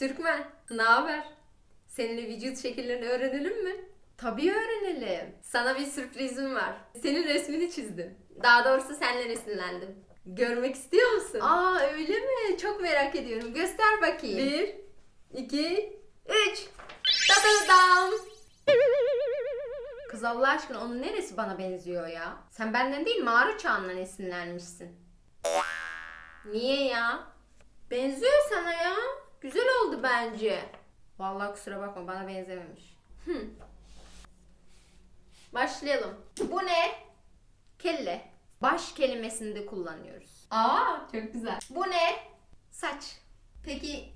Türkmen, ne haber? Seninle vücut şekillerini öğrenelim mi? Tabii öğrenelim. Sana bir sürprizim var. Senin resmini çizdim. Daha doğrusu seninle resimlendim. Görmek istiyor musun? Aa öyle mi? Çok merak ediyorum. Göster bakayım. 1, 2, 3. Tadadam. Kız Allah aşkına onun neresi bana benziyor ya? Sen benden değil mağara çağından esinlenmişsin. Niye ya? Benziyor sana ya. Güzel oldu bence. Vallahi kusura bakma bana benzememiş. Başlayalım. Bu ne? Kelle. Baş kelimesini de kullanıyoruz. Aa çok güzel. Bu ne? Saç. Peki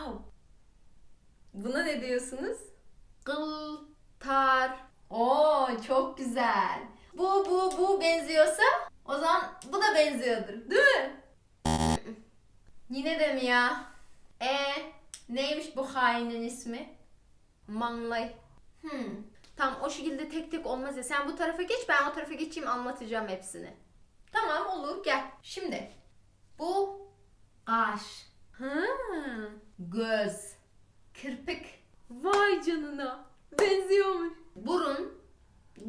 au. Buna ne diyorsunuz? Kıl, tar. Oo çok güzel. Bu benziyorsa o zaman bu da benziyordur. Değil mi? Yine de mi ya? Neymiş bu hainin ismi? Manlay. Tamam o şekilde tek tek olmaz ya. Sen bu tarafa geç ben o tarafa geçeyim anlatacağım hepsini. Tamam olur gel. Şimdi bu kaş. Göz. Kirpik. Vay canına. Benziyormuş. Burun.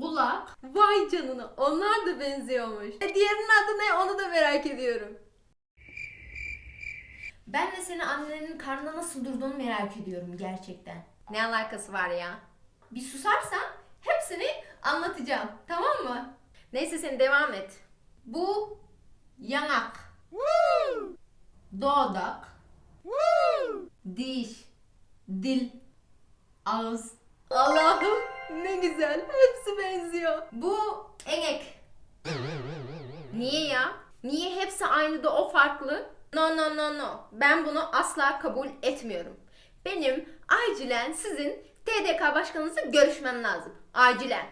Kulak. Vay canına. Onlar da benziyormuş. Diğerinin adı ne onu da merak ediyorum. Ben de senin annenin karnında nasıl durduğunu merak ediyorum gerçekten. Ne alakası var ya? Bir susarsan hepsini anlatacağım. Tamam mı? Neyse sen devam et. Bu yanak. Dudak. Diş. Dil. Ağız. Allah'ım ne güzel. Hepsi benziyor. Bu enek. Niye ya? Niye hepsi aynı da o farklı? No no no no. Ben bunu asla kabul etmiyorum. Benim acilen sizin TDK başkanınızla görüşmem lazım. Acilen.